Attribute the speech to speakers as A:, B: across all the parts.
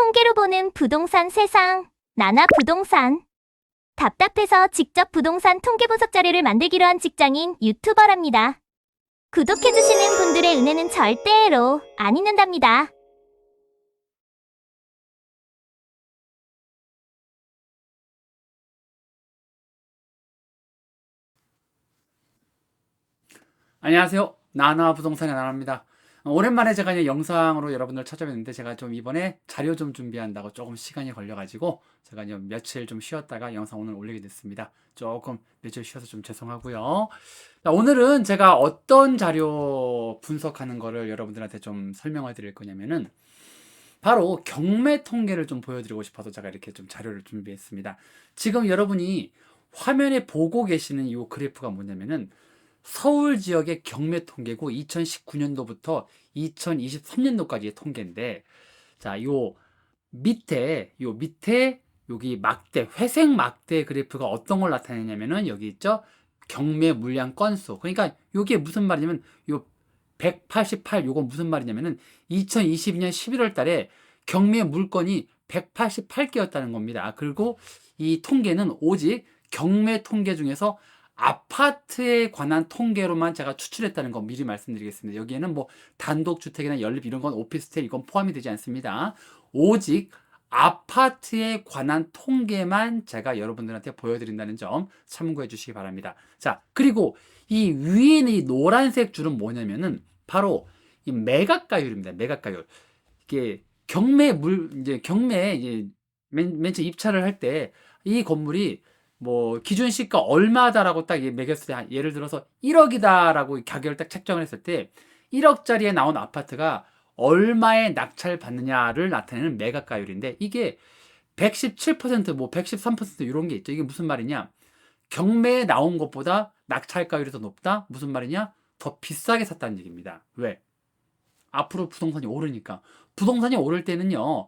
A: 통계로 보는 부동산 세상, 나나 부동산. 답답해서 직접 부동산 통계 분석 자료를 만들기로 한 직장인 유튜버랍니다. 구독해주시는 분들의 은혜는 절대로 안 잊는답니다.
B: 안녕하세요. 나나 부동산의 나나입니다. 오랜만에 제가 이제 영상으로 여러분들 찾아뵙는데 제가 좀 이번에 자료 좀 준비한다고 조금 시간이 걸려가지고 제가 이제 며칠 좀 쉬었다가 영상 오늘 올리게 됐습니다. 조금 며칠 쉬어서 좀 죄송하고요. 자, 오늘은 제가 어떤 자료 분석하는 거를 여러분들한테 좀 설명을 드릴 거냐면은 바로 경매 통계를 좀 보여드리고 싶어서 제가 이렇게 좀 자료를 준비했습니다. 지금 여러분이 화면에 보고 계시는 이 그래프가 뭐냐면은 서울 지역의 경매 통계고 2019년도부터 2023년도까지의 통계인데, 자, 요 밑에 여기 막대, 회색 막대 그래프가 어떤 걸 나타내냐면은 여기 있죠? 경매 물량 건수. 그러니까 요게 무슨 말이냐면 요 188, 요건 무슨 말이냐면은 2022년 11월 달에 경매 물건이 188개였다는 겁니다. 그리고 이 통계는 오직 경매 통계 중에서 아파트에 관한 통계로만 제가 추출했다는 거 미리 말씀드리겠습니다. 여기에는 뭐 단독주택이나 연립 이런 건 오피스텔 이건 포함이 되지 않습니다. 오직 아파트에 관한 통계만 제가 여러분들한테 보여드린다는 점 참고해 주시기 바랍니다. 자, 그리고 이 위에 있는 이 노란색 줄은 뭐냐면은 바로 이 매각가율입니다. 매각가율. 이게 이제 맨 처음 입찰을 할 때 이 건물이 뭐 기준 시가 얼마다라고 딱 매겼을 때 예를 들어서 1억이다라고 가격을 딱 책정을 했을 때 1억짜리에 나온 아파트가 얼마에 낙찰 받느냐를 나타내는 매각가율인데 이게 117%, 뭐 113% 이런 게 있죠. 이게 무슨 말이냐? 경매에 나온 것보다 낙찰가율이 더 높다? 무슨 말이냐? 더 비싸게 샀다는 얘기입니다. 왜? 앞으로 부동산이 오르니까. 부동산이 오를 때는요,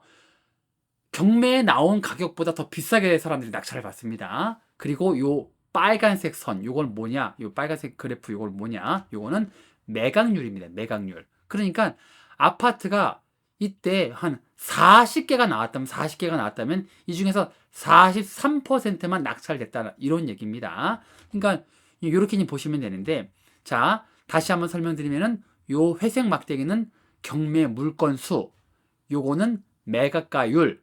B: 경매에 나온 가격보다 더 비싸게 사람들이 낙찰을 받습니다. 그리고 요 빨간색 선, 요걸 뭐냐? 요 빨간색 그래프 요걸 뭐냐? 요거는 매각률입니다. 매각률. 그러니까 아파트가 이때 한 40개가 나왔다면 이 중에서 43%만 낙찰됐다. 이런 얘기입니다. 그러니까 이렇게 보시면 되는데 자, 다시 한번 설명드리면은 요 회색 막대기는 경매 물건 수, 요거는 매각가율,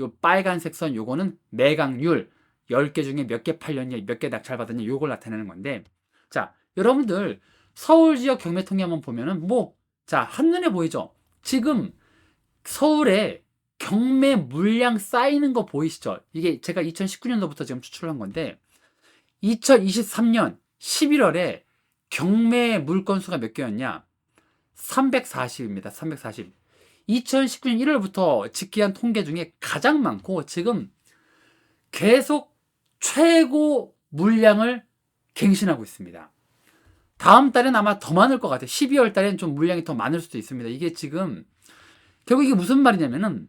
B: 요 빨간색 선 요거는 매각률, 10개 중에 몇 개 팔렸냐, 몇 개 낙찰받았냐 요걸 나타내는 건데, 자, 여러분들 서울 지역 경매 통계 한번 보면은 자, 한눈에 보이죠? 지금 서울에 경매 물량 쌓이는 거 보이시죠? 이게 제가 2019년도부터 지금 추출한 건데 2023년 11월에 경매 물건 수가 몇 개였냐? 340입니다. 340. 2019년 1월부터 집계한 통계 중에 가장 많고 지금 계속 최고 물량을 갱신하고 있습니다. 다음 달엔 아마 더 많을 것 같아요. 12월 달엔 좀 물량이 더 많을 수도 있습니다. 이게 지금 결국 이게 무슨 말이냐면은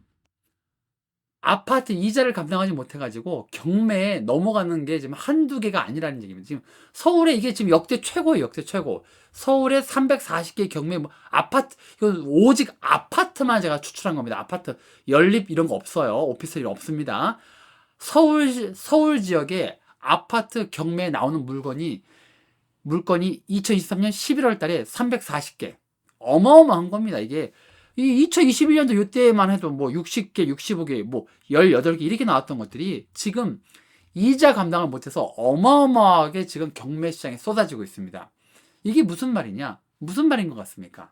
B: 아파트 이자를 감당하지 못해가지고 경매에 넘어가는 게 지금 한두 개가 아니라는 얘기입니다. 지금 서울에 이게 지금 역대 최고예요, 역대 최고. 서울에 340개 경매, 아파트, 이거 오직 아파트만 제가 추출한 겁니다. 아파트, 연립 이런 거 없어요. 오피스텔 없습니다. 서울 지역에 아파트 경매에 나오는 물건이 2023년 11월 달에 340개. 어마어마한 겁니다. 이게 이 2021년도 이때만 해도 뭐 60개, 65개, 뭐 18개 이렇게 나왔던 것들이 지금 이자 감당을 못해서 어마어마하게 지금 경매 시장에 쏟아지고 있습니다. 이게 무슨 말이냐? 무슨 말인 것 같습니까?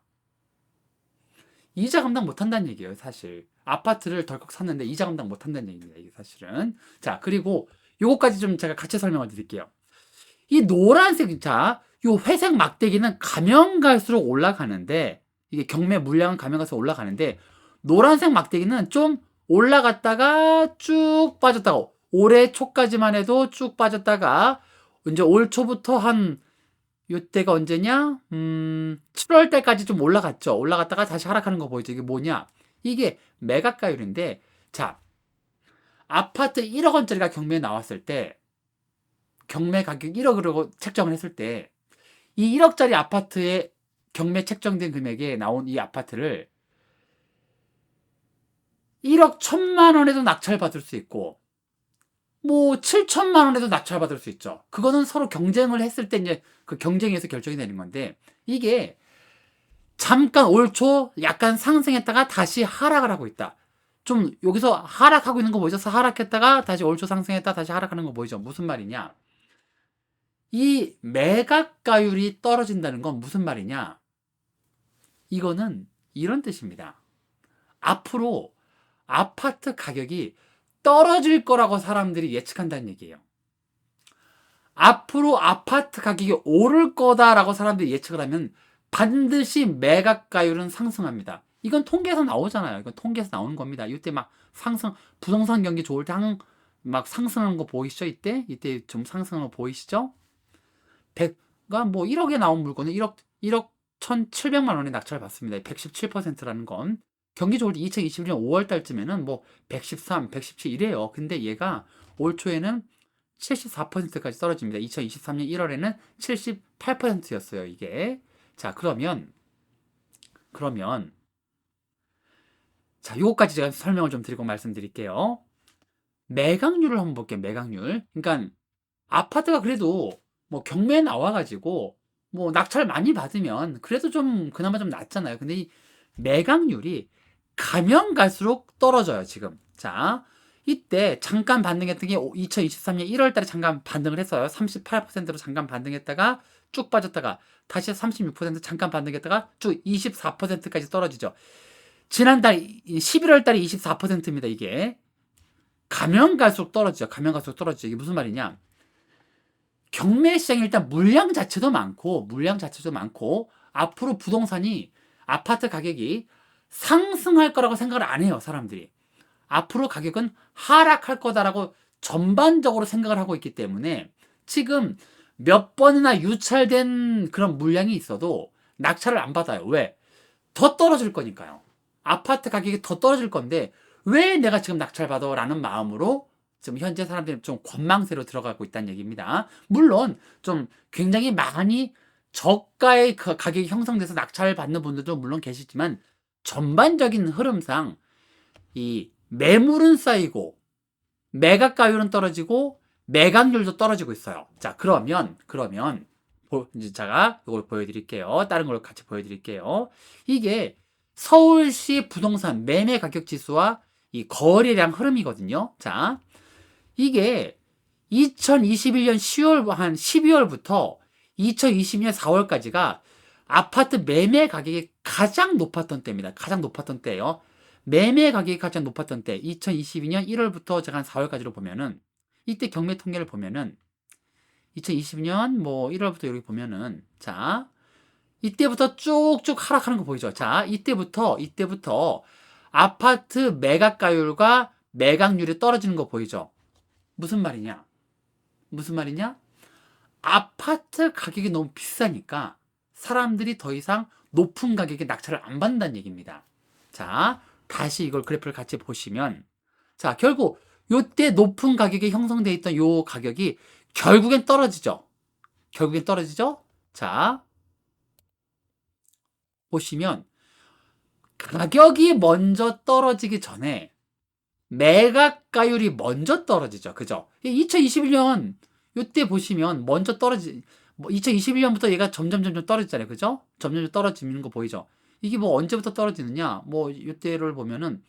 B: 이자 감당 못한다는 얘기예요, 사실. 아파트를 덜컥 샀는데 이자 감당 못한다는 얘기입니다, 이게 사실은. 자, 그리고 요거까지 좀 제가 같이 설명을 드릴게요. 이 노란색, 자, 요 회색 막대기는 가면 갈수록 올라가는데, 이게 경매 물량은 가면 갈수록 올라가는데, 노란색 막대기는 좀 올라갔다가 쭉 빠졌다가, 올해 초까지만 해도 쭉 빠졌다가, 이제 올 초부터 요때가 언제냐? 7월 달까지 좀 올라갔죠. 올라갔다가 다시 하락하는 거 보이죠? 이게 뭐냐? 이게 매각가율인데, 자, 아파트 1억 원짜리가 경매에 나왔을 때, 경매 가격 1억으로 책정을 했을 때, 이 1억짜리 아파트에 경매 책정된 금액에 나온 이 아파트를 1억 1천만 원에도 낙찰받을 수 있고 뭐 7천만 원에도 낙찰받을 수 있죠. 그거는 서로 경쟁을 했을 때 이제 그 경쟁에서 결정이 되는 건데 이게 잠깐 올 초 약간 상승했다가 다시 하락을 하고 있다. 좀 여기서 하락하고 있는 거 보이죠? 하락했다가 다시 올 초 상승했다 다시 하락하는 거 보이죠? 무슨 말이냐? 이 매각가율이 떨어진다는 건 무슨 말이냐? 이거는 이런 뜻입니다. 앞으로 아파트 가격이 떨어질 거라고 사람들이 예측한다는 얘기예요. 앞으로 아파트 가격이 오를 거다라고 사람들이 예측을 하면 반드시 매각가율은 상승합니다. 이건 통계에서 나오잖아요. 이건 통계에서 나오는 겁니다. 이때 막 부동산 경기 좋을 때 막 상승하는 거 보이시죠? 이때 좀 상승하는 거 보이시죠? 100가 뭐 1억에 나온 물건은 1억 1,700만 원에 낙찰을 받습니다. 117%라는 건 경기 좋을 때 2021년 5월 달쯤에는 뭐 113, 117 이래요. 근데 얘가 올 초에는 74%까지 떨어집니다. 2023년 1월에는 78%였어요, 이게. 자, 그러면 자, 요거까지 제가 설명을 좀 드리고 말씀드릴게요. 매각률을 한번 볼게요. 매각률. 그러니까 아파트가 그래도 뭐 경매에 나와가지고 뭐 낙찰 많이 받으면 그래도 좀 그나마 좀 낫잖아요. 근데 이 매각률이 가면 갈수록 떨어져요, 지금. 자, 이때 잠깐 반등했던 게 2023년 1월 달에 잠깐 반등을 했어요. 38%로 잠깐 반등했다가 쭉 빠졌다가 다시 36% 잠깐 반등했다가 쭉 24%까지 떨어지죠. 지난달 11월 달에 24%입니다, 이게. 가면 갈수록 떨어지죠. 가면 갈수록 떨어지죠. 이게 무슨 말이냐? 경매 시장이 일단 물량 자체도 많고 앞으로 부동산이 아파트 가격이 상승할 거라고 생각을 안 해요, 사람들이. 앞으로 가격은 하락할 거다라고 전반적으로 생각을 하고 있기 때문에 지금 몇 번이나 유찰된 그런 물량이 있어도 낙찰을 안 받아요. 왜? 더 떨어질 거니까요. 아파트 가격이 더 떨어질 건데 왜 내가 지금 낙찰 받아? 라는 마음으로 지금 현재 사람들이 좀 권망세로 들어가고 있다는 얘기입니다. 물론 좀 굉장히 많이 저가의 가격이 형성돼서 낙찰을 받는 분들도 물론 계시지만 전반적인 흐름상 이 매물은 쌓이고 매각가율은 떨어지고 매각률도 떨어지고 있어요. 자, 그러면 이제 제가 이걸 보여드릴게요. 다른 걸 같이 보여드릴게요. 이게 서울시 부동산 매매 가격 지수와 이 거래량 흐름이거든요. 자, 이게 2021년 10월 한 12월부터 2022년 4월까지가 아파트 매매 가격이 가장 높았던 때입니다. 가장 높았던 때예요. 매매 가격이 가장 높았던 때 2022년 1월부터 제가 한 4월까지로 보면은 이때 경매 통계를 보면은 2022년 뭐 1월부터 여기 보면은 자, 이때부터 쭉쭉 하락하는 거 보이죠? 자, 이때부터 아파트 매각가율과 매각률이 떨어지는 거 보이죠? 무슨 말이냐? 아파트 가격이 너무 비싸니까 사람들이 더 이상 높은 가격에 낙찰을 안 받는다는 얘기입니다. 자, 다시 이걸 그래프를 같이 보시면 자, 결국 요때 높은 가격에 형성되어 있던 요 가격이 결국엔 떨어지죠. 자, 보시면 가격이 먼저 떨어지기 전에 매각가율이 먼저 떨어지죠. 그죠? 2021년 요때 보시면 먼저 2021년부터 얘가 점점 떨어지잖아요. 그죠? 점점 떨어지는 거 보이죠? 이게 뭐 언제부터 떨어지느냐? 뭐 요때를 보면은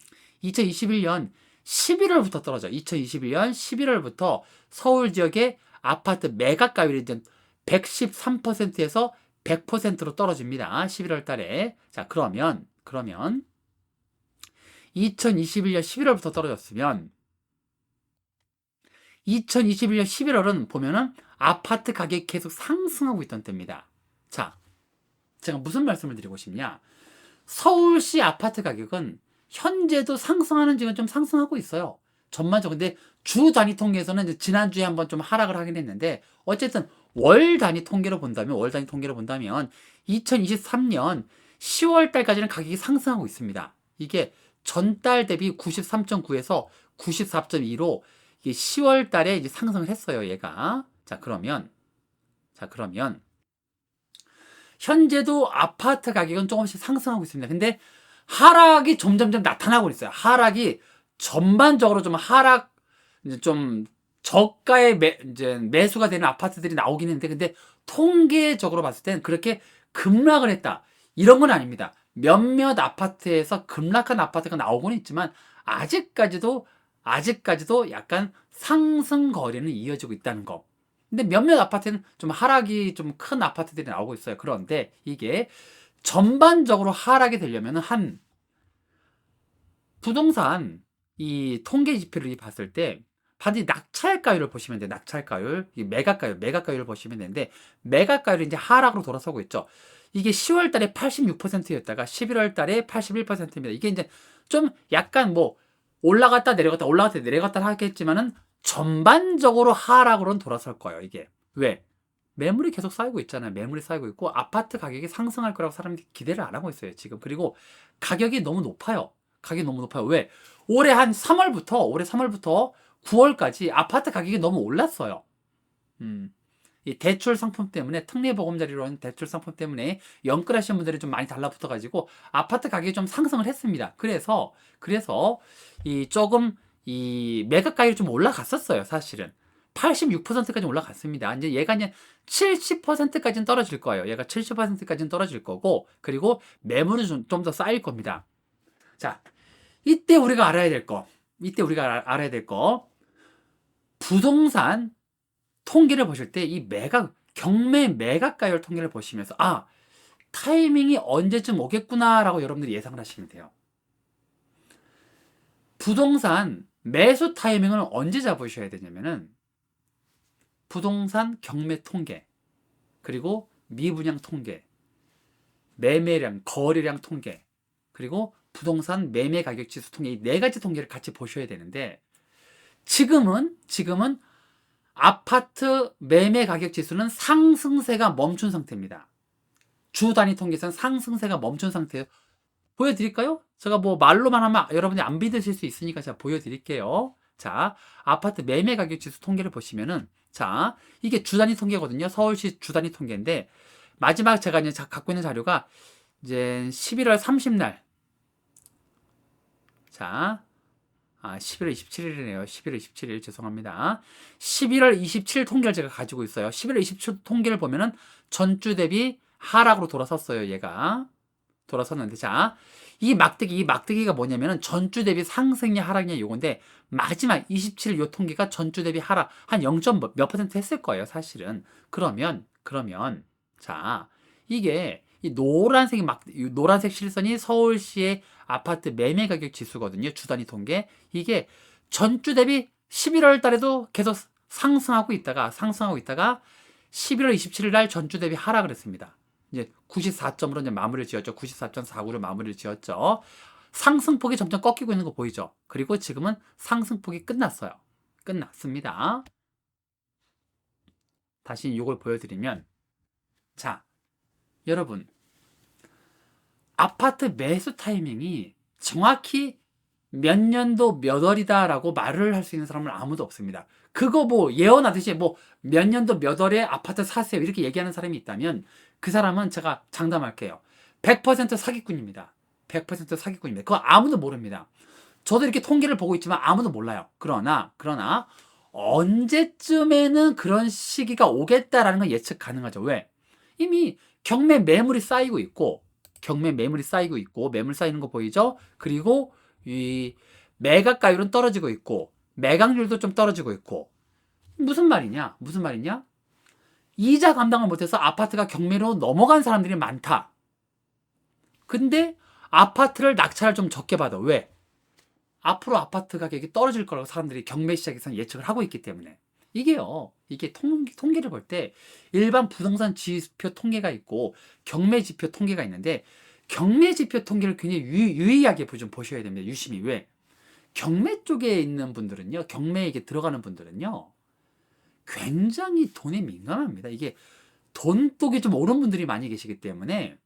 B: 2021년 11월부터 떨어져. 2021년 11월부터 서울 지역의 아파트 매각가율이 113%에서 100%로 떨어집니다. 11월 달에. 자, 그러면 2021년 11월부터 떨어졌으면 2021년 11월은 보면은 아파트 가격이 계속 상승하고 있던 때입니다. 자, 제가 무슨 말씀을 드리고 싶냐? 서울시 아파트 가격은 현재도 상승하는 지금 좀 상승하고 있어요. 전반적으로. 근데 주 단위 통계에서는 이제 지난주에 한번 좀 하락을 하긴 했는데 어쨌든 월 단위 통계로 본다면 2023년 10월 달까지는 가격이 상승하고 있습니다. 이게 전달 대비 93.9에서 94.2로 이게 10월 달에 이제 상승을 했어요, 얘가. 자, 그러면 현재도 아파트 가격은 조금씩 상승하고 있습니다. 근데 하락이 점점점 나타나고 있어요. 하락이 전반적으로 좀 하락, 이제 좀 저가의 이제 매수가 되는 아파트들이 나오긴 했는데, 근데 통계적으로 봤을 땐 그렇게 급락을 했다, 이런 건 아닙니다. 몇몇 아파트에서 급락한 아파트가 나오고는 있지만, 아직까지도 약간 상승 거래는 이어지고 있다는 거. 근데 몇몇 아파트는 좀 하락이 좀 큰 아파트들이 나오고 있어요. 그런데 이게 전반적으로 하락이 되려면 한 부동산 이 통계 지표를 봤을 때 반드시 낙찰가율을 보시면 돼요. 낙찰가율, 이 매각가율을 보시면 되는데, 매각가율이 이제 하락으로 돌아서고 있죠. 이게 10월 달에 86%였다가 11월 달에 81%입니다. 이게 이제 좀 약간 뭐 올라갔다 내려갔다 하겠지만은 전반적으로 하락으로는 돌아설 거예요. 이게 왜? 매물이 계속 쌓이고 있잖아요. 매물이 쌓이고 있고 아파트 가격이 상승할 거라고 사람들이 기대를 안 하고 있어요, 지금. 그리고 가격이 너무 높아요. 가격이 너무 높아요. 왜? 올해 3월부터 9월까지 아파트 가격이 너무 올랐어요. 이 대출 상품 때문에, 특례보금자리로 하는 대출 상품 때문에 연끌하시는 분들이 좀 많이 달라붙어가지고 아파트 가격이 좀 상승을 했습니다. 그래서 이 조금 이 매각가율이 좀 올라갔었어요, 사실은. 86%까지 올라갔습니다. 이제 얘가 이제 70%까지는 떨어질 거예요. 얘가 70%까지는 떨어질 거고, 그리고 매물은 좀 더 쌓일 겁니다. 자, 이때 우리가 알아야 될 거, 부동산 통계를 보실 때 이 경매 매각가율 통계를 보시면서, 타이밍이 언제쯤 오겠구나라고 여러분들이 예상을 하시면 돼요. 부동산 매수 타이밍을 언제 잡으셔야 되냐면은, 부동산 경매 통계, 그리고 미분양 통계, 매매량, 거래량 통계, 그리고 부동산 매매 가격 지수 통계, 이 네 가지 통계를 같이 보셔야 되는데, 지금은 아파트 매매 가격 지수는 상승세가 멈춘 상태입니다. 주 단위 통계에서는 상승세가 멈춘 상태예요. 보여드릴까요? 제가 뭐 말로만 하면 여러분이 안 믿으실 수 있으니까 제가 보여드릴게요. 자, 아파트 매매 가격 지수 통계를 보시면은, 자, 이게 주 단위 통계거든요. 서울시 주 단위 통계인데, 마지막 제가 이제 갖고 있는 자료가 이제 11월 30날. 자, 11월 27일이네요. 11월 27일, 죄송합니다. 11월 27일 통계를 제가 가지고 있어요. 11월 27일 통계를 보면은 전주 대비 하락으로 돌아섰어요. 얘가 돌아섰는데, 자, 이 막대기가 뭐냐면은 전주 대비 상승이냐 하락이냐 요건데, 마지막 27일 요 통계가 전주 대비 하락 한 0. 몇 퍼센트 했을 거예요, 사실은. 그러면 자, 이게 이 노란색 실선이 서울시의 아파트 매매 가격 지수거든요. 주 단위 통계. 이게 전주 대비 11월 달에도 계속 상승하고 있다가 11월 27일 날 전주 대비 하락을 했습니다. 이제 94점으로 이제 마무리를 지었죠. 94.49로 마무리를 지었죠. 상승폭이 점점 꺾이고 있는 거 보이죠? 그리고 지금은 상승폭이 끝났습니다. 다시 이걸 보여드리면, 자, 여러분, 아파트 매수 타이밍이 정확히 몇 년도 몇 월이다라고 말을 할 수 있는 사람은 아무도 없습니다. 그거 뭐 예언하듯이 뭐 몇 년도 몇 월에 아파트 사세요 이렇게 얘기하는 사람이 있다면, 그 사람은 제가 장담할게요. 100% 사기꾼입니다. 100% 사기꾼입니다. 그거 아무도 모릅니다. 저도 이렇게 통계를 보고 있지만 아무도 몰라요. 그러나 언제쯤에는 그런 시기가 오겠다라는 건 예측 가능하죠. 왜? 이미 경매 매물이 쌓이고 있고, 매물 쌓이는 거 보이죠? 그리고 이 매각가율은 떨어지고 있고, 매각률도 좀 떨어지고 있고. 무슨 말이냐? 이자 감당을 못해서 아파트가 경매로 넘어간 사람들이 많다. 근데 아파트를 낙찰을 좀 적게 받아. 왜? 앞으로 아파트 가격이 떨어질 거라고 사람들이 경매 시장에서는 예측을 하고 있기 때문에. 이게 통계를 볼 때 일반 부동산 지표 통계가 있고 경매 지표 통계가 있는데, 경매 지표 통계를 굉장히 유의하게 좀 보셔야 됩니다. 유심히. 왜? 경매 쪽에 있는 분들은요, 경매에 들어가는 분들은요, 굉장히 돈에 민감합니다. 이게 돈독이 좀 오른 분들이 많이 계시기 때문에,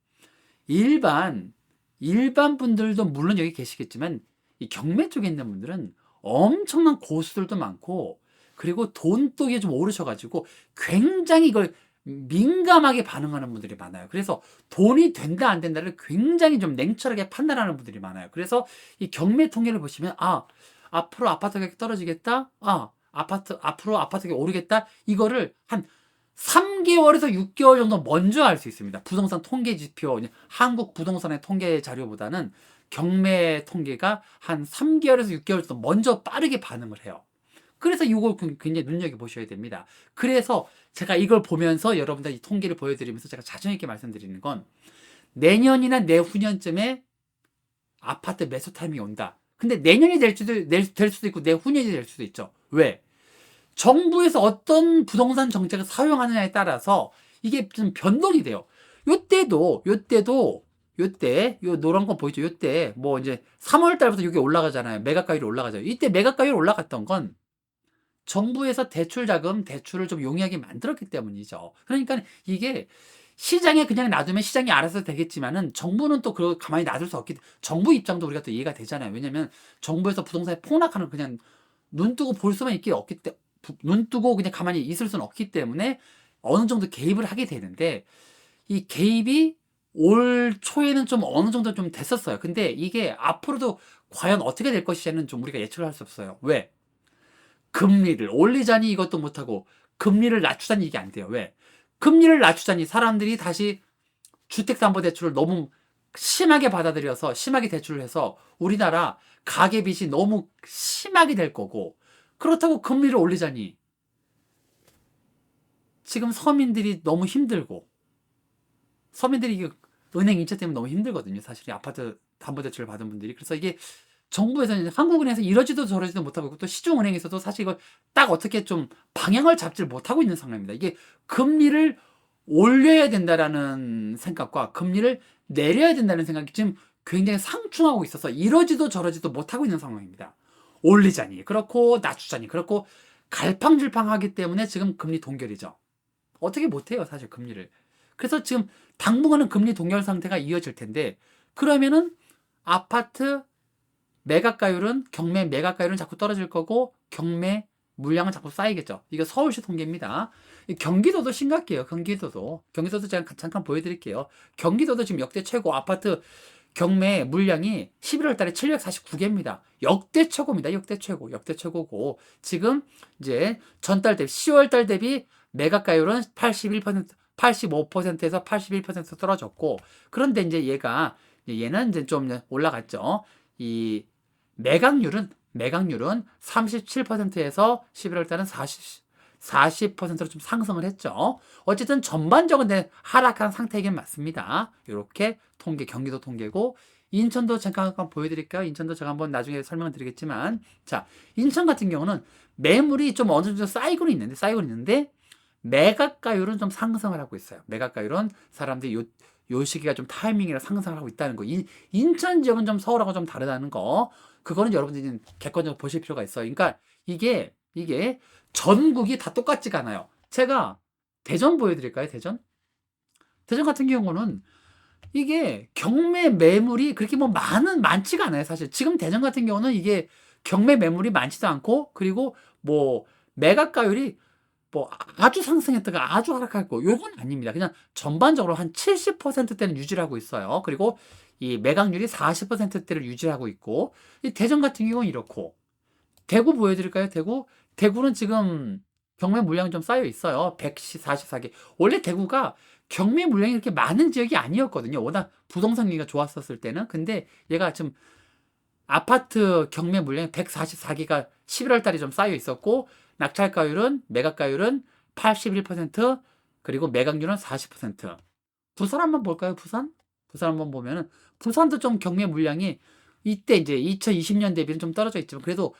B: 일반 분들도 물론 여기 계시겠지만, 이 경매 쪽에 있는 분들은 엄청난 고수들도 많고, 그리고 돈독이 좀 오르셔가지고 굉장히 이걸 민감하게 반응하는 분들이 많아요. 그래서 돈이 된다 안 된다를 굉장히 좀 냉철하게 판단하는 분들이 많아요. 그래서 이 경매 통계를 보시면 앞으로 아파트 가격이 떨어지겠다. 앞으로 아파트 가격이 오르겠다. 이거를 한 3개월에서 6개월 정도 먼저 알 수 있습니다. 부동산 통계 지표, 한국 부동산의 통계 자료보다는 경매 통계가 한 3개월에서 6개월 정도 먼저 빠르게 반응을 해요. 그래서 이걸 굉장히 눈여겨보셔야 됩니다. 그래서 제가 이걸 보면서 여러분들 이 통계를 보여드리면서 제가 자신있게 말씀드리는 건 내년이나 내후년쯤에 아파트 매수 타임이 온다. 근데 내년이 될 수도 있고 내후년이 될 수도 있죠. 왜? 정부에서 어떤 부동산 정책을 사용하느냐에 따라서 이게 좀 변동이 돼요. 요때 요 노란 거 보이죠? 요때 뭐 이제 3월 달부터 이게 올라가잖아요. 매각가율이 올라가죠. 이때 매각가율이 올라갔던 건 정부에서 대출을 좀 용이하게 만들었기 때문이죠. 그러니까 이게 시장에 그냥 놔두면 시장이 알아서 되겠지만은 정부는 또 그걸 가만히 놔둘 수 없기 때문에 정부 입장도 우리가 또 이해가 되잖아요. 왜냐면 정부에서 부동산에 폭락하는 그냥 눈 뜨고 볼 수만 있기 없기 때문에 눈 뜨고 그냥 가만히 있을 수는 없기 때문에 어느 정도 개입을 하게 되는데 이 개입이 올 초에는 좀 어느 정도 좀 됐었어요. 근데 이게 앞으로도 과연 어떻게 될 것이냐는 좀 우리가 예측을 할 수 없어요. 왜? 금리를 올리자니 이것도 못하고 금리를 낮추자니 이게 안 돼요. 왜? 금리를 낮추자니 사람들이 다시 주택담보대출을 너무 심하게 받아들여서 심하게 대출을 해서 우리나라 가계빚이 너무 심하게 될 거고 그렇다고 금리를 올리자니 지금 서민들이 너무 힘들고 서민들이 이게 은행 인체 때문에 너무 힘들거든요. 사실 아파트 담보대출을 받은 분들이. 그래서 이게 정부에서는 한국은행에서 이러지도 저러지도 못하고 있고 또 시중은행에서도 사실 이걸 딱 어떻게 좀 방향을 잡지를 못하고 있는 상황입니다. 이게 금리를 올려야 된다라는 생각과 금리를 내려야 된다는 생각이 지금 굉장히 상충하고 있어서 이러지도 저러지도 못하고 있는 상황입니다. 올리자니 그렇고 낮추자니 그렇고 갈팡질팡하기 때문에 지금 금리 동결이죠. 어떻게 못해요 사실 금리를. 그래서 지금 당분간은 금리 동결 상태가 이어질 텐데 그러면은 아파트 경매 매각가율은 자꾸 떨어질 거고 경매 물량은 자꾸 쌓이겠죠. 이거 서울시 통계입니다. 경기도도 심각해요. 경기도도 제가 잠깐 보여드릴게요. 경기도도 지금 역대 최고 아파트 경매 물량이 11월 달에 749개입니다. 역대 최고입니다. 역대 최고고 지금 이제 전달 대비 10월 달 대비 매각가율은 81%, 85%에서 81% 떨어졌고 그런데 이제 얘는 이제 좀 올라갔죠. 이 매각률은 37%에서 11월 달은 40%로 좀 상승을 했죠. 어쨌든 전반적으로 하락한 상태이긴 맞습니다. 이렇게 경기도 통계고 인천도 잠깐 보여드릴까요? 인천도 제가 한번 나중에 설명을 드리겠지만 자, 인천 같은 경우는 매물이 좀 어느 정도 쌓이고는 있는데 매각가율은 좀 상승을 하고 있어요. 매각가율은 사람들이 요 시기가 좀 타이밍이라 상승을 하고 있다는 거. 인천 지역은 좀 서울하고 좀 다르다는 거. 그거는 여러분들이 객관적으로 보실 필요가 있어요. 그러니까 이게 전국이 다 똑같지가 않아요. 제가 대전 보여드릴까요? 대전 같은 경우는 이게 경매 매물이 그렇게 뭐 많지가 않아요. 사실 지금 대전 같은 경우는 이게 경매 매물이 많지도 않고 그리고 뭐 매각가율이 뭐 아주 상승했다가 아주 하락했고 요건 아닙니다. 그냥 전반적으로 한 70%대는 유지를 하고 있어요. 그리고 이 매각률이 40%대를 유지하고 있고 이 대전 같은 경우는 이렇고 대구 보여드릴까요? 대구는 지금 경매 물량이 좀 쌓여 있어요. 144개. 원래 대구가 경매 물량이 그렇게 많은 지역이 아니었거든요. 워낙 부동산 경기가 좋았었을 때는. 근데 얘가 지금 아파트 경매 물량이 144개가 11월 달에 좀 쌓여 있었고 매각가율은 81% 그리고 매각률은 40%. 부산 한번 볼까요? 부산 한번 보면은 부산도 좀 경매 물량이 이때 이제 2020년 대비는 좀 떨어져 있지만 그래도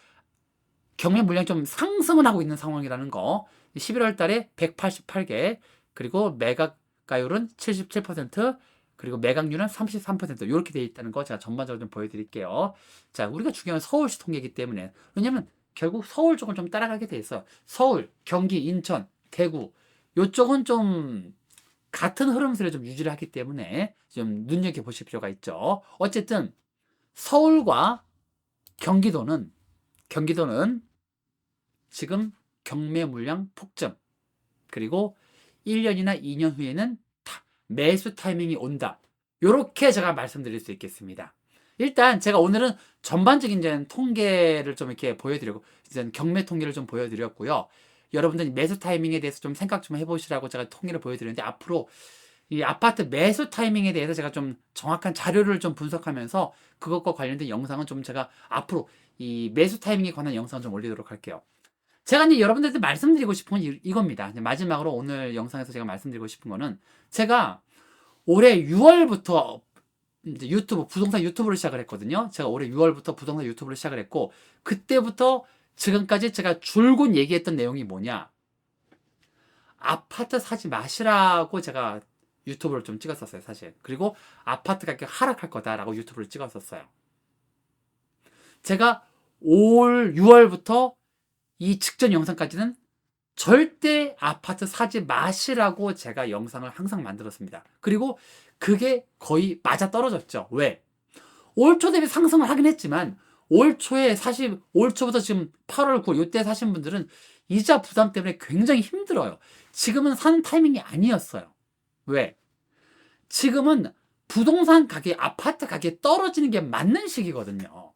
B: 경매 물량이 좀 상승을 하고 있는 상황이라는 거. 11월 달에 188개 그리고 매각가율은 77% 그리고 매각률은 33% 이렇게 되어 있다는 거 제가 전반적으로 좀 보여드릴게요. 자, 우리가 중요한 서울시 통계이기 때문에 왜냐면 결국 서울 쪽은 좀 따라가게 돼 있어. 서울, 경기, 인천, 대구 요쪽은 좀 같은 흐름세를 좀 유지를 하기 때문에 좀 눈여겨 보실 필요가 있죠. 어쨌든 서울과 경기도는 지금 경매 물량 폭증 그리고 1년이나 2년 후에는 매수 타이밍이 온다. 요렇게 제가 말씀드릴 수 있겠습니다. 일단 제가 오늘은 전반적인 이제 통계를 좀 이렇게 보여드리고, 이제 경매 통계를 좀 보여드렸고요. 여러분들 매수 타이밍에 대해서 좀 생각 좀 해보시라고 제가 통계를 보여드렸는데, 앞으로 이 아파트 매수 타이밍에 대해서 제가 좀 정확한 자료를 좀 분석하면서 그것과 관련된 영상은 좀 제가 앞으로 이 매수 타이밍에 관한 영상을 좀 올리도록 할게요. 제가 이제 여러분들한테 말씀드리고 싶은 건 이겁니다. 이제 마지막으로 오늘 영상에서 제가 말씀드리고 싶은 거는, 제가 올해 6월부터 이제 부동산 유튜브를 시작을 했거든요. 제가 올해 6월부터 부동산 유튜브를 시작을 했고, 그때부터 지금까지 제가 줄곧 얘기했던 내용이 뭐냐? 아파트 사지 마시라고 제가 유튜브를 좀 찍었었어요, 사실. 그리고 아파트 가격 하락할 거다라고 유튜브를 찍었었어요. 제가 올 6월부터 이 직전 영상까지는 절대 아파트 사지 마시라고 제가 영상을 항상 만들었습니다. 그리고 그게 거의 맞아 떨어졌죠. 왜? 올 초 대비 상승을 하긴 했지만, 올 초에 사실 올 초부터 지금 8월 9월 이때 사신 분들은 이자 부담 때문에 굉장히 힘들어요. 지금은 사는 타이밍이 아니었어요. 왜? 지금은 부동산 가격, 아파트 가격이 떨어지는 게 맞는 시기거든요.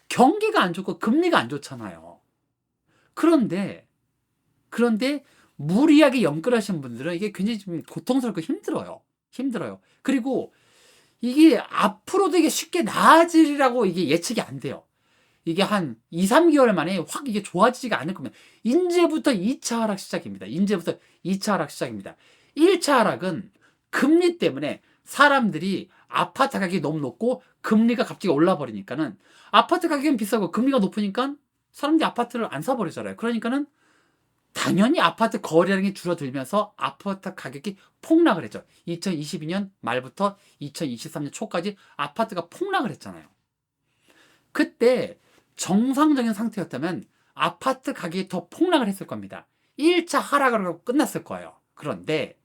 B: 경기가 안 좋고 금리가 안 좋잖아요. 그런데 무리하게 연끌하신 분들은 이게 굉장히 좀 고통스럽고 힘들어요. 그리고 이게 앞으로도 이게 쉽게 나아지리라고 이게 예측이 안 돼요. 이게 한 2, 3개월 만에 확 이게 좋아지지가 않을 겁니다. 이제부터 2차 하락 시작입니다. 1차 하락은 금리 때문에 사람들이 아파트 가격이 너무 높고 금리가 갑자기 올라 버리니까는, 아파트 가격은 비싸고 금리가 높으니까 사람들이 아파트를 안 사버리잖아요. 그러니까는 당연히 아파트 거래량이 줄어들면서 아파트 가격이 폭락을 했죠. 2022년 말부터 2023년 초까지 아파트가 폭락을 했잖아요. 그때 정상적인 상태였다면 아파트 가격이 더 폭락을 했을 겁니다. 1차 하락을 하고 끝났을 거예요. 그런데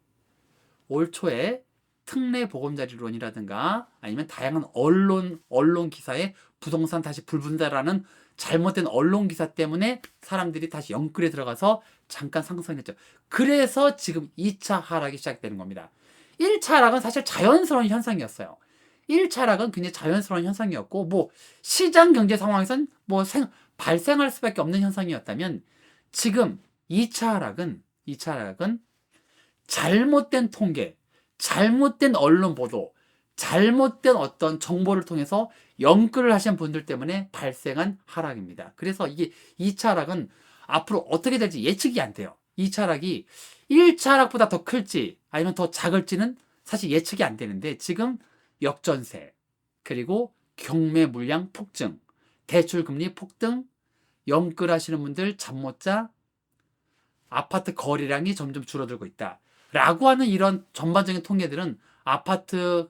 B: 올 초에 특례 보금자리론이라든가 아니면 다양한 언론 기사에 부동산 다시 불붙는다라는 잘못된 언론 기사 때문에 사람들이 다시 영끌에 들어가서 잠깐 상승했죠. 그래서 지금 2차 하락이 시작되는 겁니다. 1차 하락은 사실 자연스러운 현상이었어요. 1차 하락은 굉장히 자연스러운 현상이었고, 뭐 시장 경제 상황에선 뭐 발생할 수밖에 없는 현상이었다면, 지금 2차 하락은 잘못된 통계, 잘못된 언론 보도, 잘못된 어떤 정보를 통해서 연끌을 하신 분들 때문에 발생한 하락입니다. 그래서 이게 2차 하락은 앞으로 어떻게 될지 예측이 안 돼요. 2차 하락이 1차 하락보다 더 클지 아니면 더 작을지는 사실 예측이 안 되는데, 지금 역전세, 그리고 경매 물량 폭증, 대출 금리 폭등, 연끌하시는 분들 잠 못 자, 아파트 거래량이 점점 줄어들고 있다 라고 하는 이런 전반적인 통계들은 아파트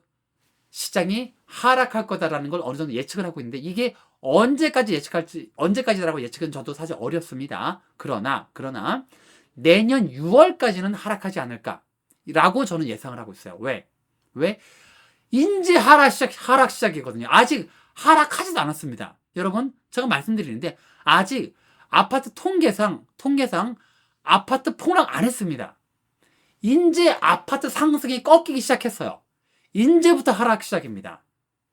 B: 시장이 하락할 거다라는 걸 어느 정도 예측을 하고 있는데, 이게 언제까지라고 예측은 저도 사실 어렵습니다. 그러나 내년 6월까지는 하락하지 않을까라고 저는 예상을 하고 있어요. 왜? 인제 하락 시작이거든요. 아직 하락하지도 않았습니다. 여러분, 제가 말씀드리는데 아직 아파트 통계상 아파트 폭락 안 했습니다. 인제 아파트 상승이 꺾이기 시작했어요. 인제부터 하락 시작입니다.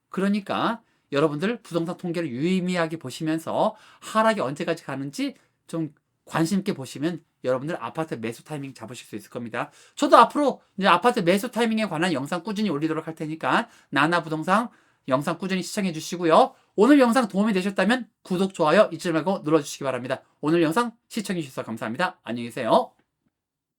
B: 그러니까 여러분들 부동산 통계를 유의미하게 보시면서 하락이 언제까지 가는지 좀 관심 있게 보시면 여러분들 아파트 매수 타이밍 잡으실 수 있을 겁니다. 저도 앞으로 이제 아파트 매수 타이밍에 관한 영상 꾸준히 올리도록 할 테니까 나나 부동산 영상 꾸준히 시청해 주시고요. 오늘 영상 도움이 되셨다면 구독, 좋아요 잊지 말고 눌러주시기 바랍니다. 오늘 영상 시청해 주셔서 감사합니다. 안녕히 계세요.